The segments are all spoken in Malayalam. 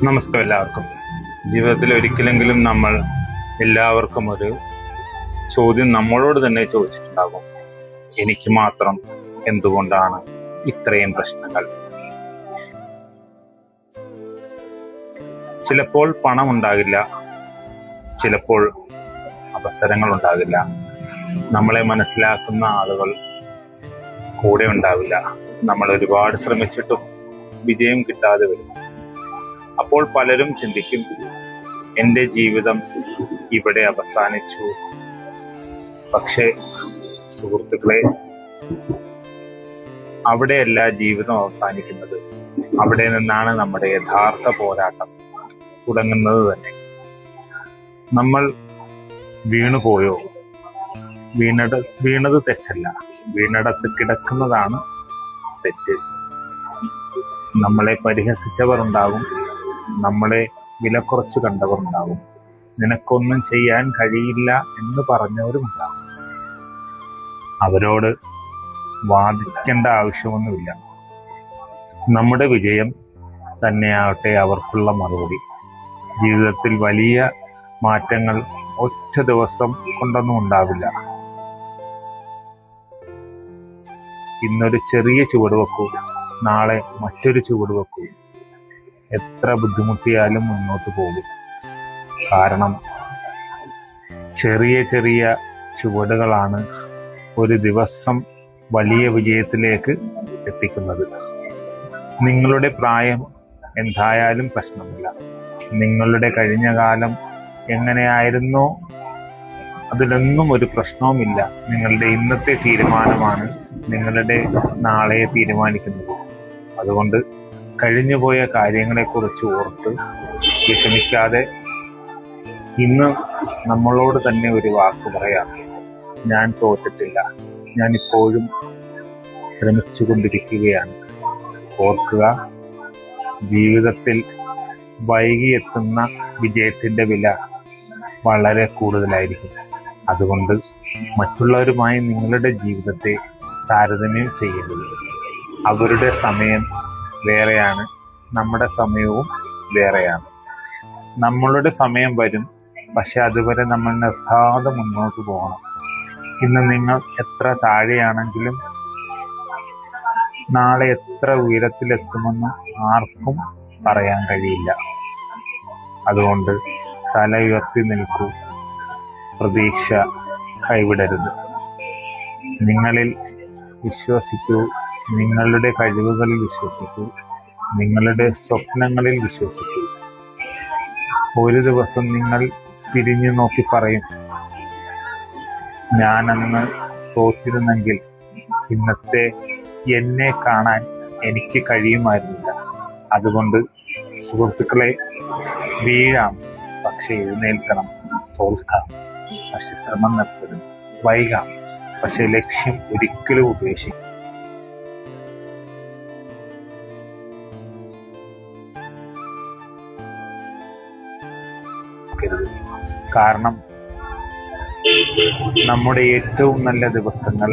നമസ്കാരം എല്ലാവർക്കും. ജീവിതത്തിൽ ഒരിക്കലെങ്കിലും നമ്മൾ എല്ലാവർക്കും ഒരു ചോദ്യം നമ്മളോട് തന്നെ ചോദിച്ചിട്ടുണ്ടാകും. എനിക്ക് മാത്രം എന്തുകൊണ്ടാണ് ഇത്രയും പ്രശ്നങ്ങൾ? ചിലപ്പോൾ പണം ഉണ്ടാകില്ല, ചിലപ്പോൾ അവസരങ്ങൾ ഉണ്ടാകില്ല, നമ്മളെ മനസ്സിലാക്കുന്ന ആളുകൾ കൂടെ ഉണ്ടാവില്ല, നമ്മൾ ഒരുപാട് ശ്രമിച്ചിട്ടും വിജയം കിട്ടാതെ വരും. അപ്പോൾ പലരും ചിന്തിക്കും, എൻ്റെ ജീവിതം ഇവിടെ അവസാനിച്ചു. പക്ഷേ സുഹൃത്തുക്കളെ, അവിടെയല്ല ജീവിതം അവസാനിക്കുന്നത്. അവിടെ നിന്നാണ് നമ്മുടെ യഥാർത്ഥ പോരാട്ടം തുടങ്ങുന്നത് തന്നെ. നമ്മൾ വീണുപോയോ? വീണത് തെറ്റല്ല, വീണിടത്ത് കിടക്കുന്നതാണ് തെറ്റ്. നമ്മളെ പരിഹസിച്ചവർ ഉണ്ടാകും, നമ്മളെ വില കുറച്ച് കണ്ടവർ ഉണ്ടാകും, നിനക്കൊന്നും ചെയ്യാൻ കഴിയില്ല എന്ന് പറഞ്ഞവരുമുണ്ടാകും. അവരോട് വാദിക്കേണ്ട ആവശ്യമൊന്നുമില്ല. നമ്മുടെ വിജയം തന്നെയാവട്ടെ അവർക്കുള്ള മറുപടി. ജീവിതത്തിൽ വലിയ മാറ്റങ്ങൾ ഒറ്റ ദിവസം കൊണ്ടൊന്നും ഉണ്ടാവില്ല. ഇന്നൊരു ചെറിയ ചുവട് വെക്കൂ, നാളെ മറ്റൊരു ചുവട് വെക്കൂ. എത്ര ബുദ്ധിമുട്ടിയാലും മുന്നോട്ട് പോകും. കാരണം ചെറിയ ചെറിയ ചുവടുകളാണ് ഒരു ദിവസം വലിയ വിജയത്തിലേക്ക് എത്തിക്കുന്നത്. നിങ്ങളുടെ പ്രായം എന്തായാലും പ്രശ്നമില്ല. നിങ്ങളുടെ കഴിഞ്ഞ കാലം എങ്ങനെയായിരുന്നോ അതിലൊന്നും ഒരു പ്രശ്നവുമില്ല. നിങ്ങളുടെ ഇന്നത്തെ തീരുമാനമാണ് നിങ്ങളുടെ നാളെ തീരുമാനിക്കുന്നത്. അതുകൊണ്ട് കഴിഞ്ഞുപോയ കാര്യങ്ങളെക്കുറിച്ച് ഓർത്ത് വിഷമിക്കാതെ ഇന്ന് നമ്മളോട് തന്നെ ഒരു വാക്ക് പറയാം: ഞാൻ തോറ്റിട്ടില്ല, ഞാൻ ഇപ്പോഴും ശ്രമിച്ചുകൊണ്ടിരിക്കുകയാണ്. ഓർക്കുക, ജീവിതത്തിൽ വൈകിയെത്തുന്ന വിജയത്തിൻ്റെ വില വളരെ കൂടുതലായിരിക്കും. അതുകൊണ്ട് മറ്റുള്ളവരുമായി നിങ്ങളുടെ ജീവിതത്തെ താരതമ്യം ചെയ്യരുത്. അവരുടെ സമയം വേറെയാണ്, നമ്മുടെ സമയവും വേറെയാണ്. നമ്മളുടെ സമയം വരും, പക്ഷെ അതുവരെ നമ്മൾ നിർത്താതെ മുന്നോട്ട് പോകണം. ഇന്ന് നിങ്ങൾ എത്ര താഴെയാണെങ്കിലും നാളെ എത്ര ഉയരത്തിലെത്തുമെന്ന് ആർക്കും പറയാൻ കഴിയില്ല. അതുകൊണ്ട് തല ഉയർത്തി നിൽക്കൂ, പ്രതീക്ഷ കൈവിടരുത്. നിങ്ങളിൽ വിശ്വസിക്കൂ, നിങ്ങളുടെ കഴിവുകളിൽ വിശ്വസിക്കൂ, നിങ്ങളുടെ സ്വപ്നങ്ങളിൽ വിശ്വസിക്കൂ. ഒരു ദിവസം നിങ്ങൾ തിരിഞ്ഞു നോക്കി പറയും, ഞാനന്ന് തോറ്റിരുന്നെങ്കിൽ ഇന്നത്തെ എന്നെ കാണാൻ എനിക്ക് കഴിയുമായിരുന്നില്ല. അതുകൊണ്ട് സുഹൃത്തുക്കളെ, വീഴാം പക്ഷെ എഴുന്നേൽക്കണം, തോൽക്കാം പക്ഷെ ശ്രമം നിർത്തരുത്, വൈകാം പക്ഷെ ലക്ഷ്യം ഒരിക്കലും ഉപേക്ഷിക്കും. കാരണം നമ്മുടെ ഏറ്റവും നല്ല ദിവസങ്ങൾ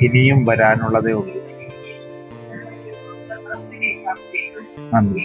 ഇനിയും വരാനുള്ളതേ ഉള്ളൂ. നന്ദി.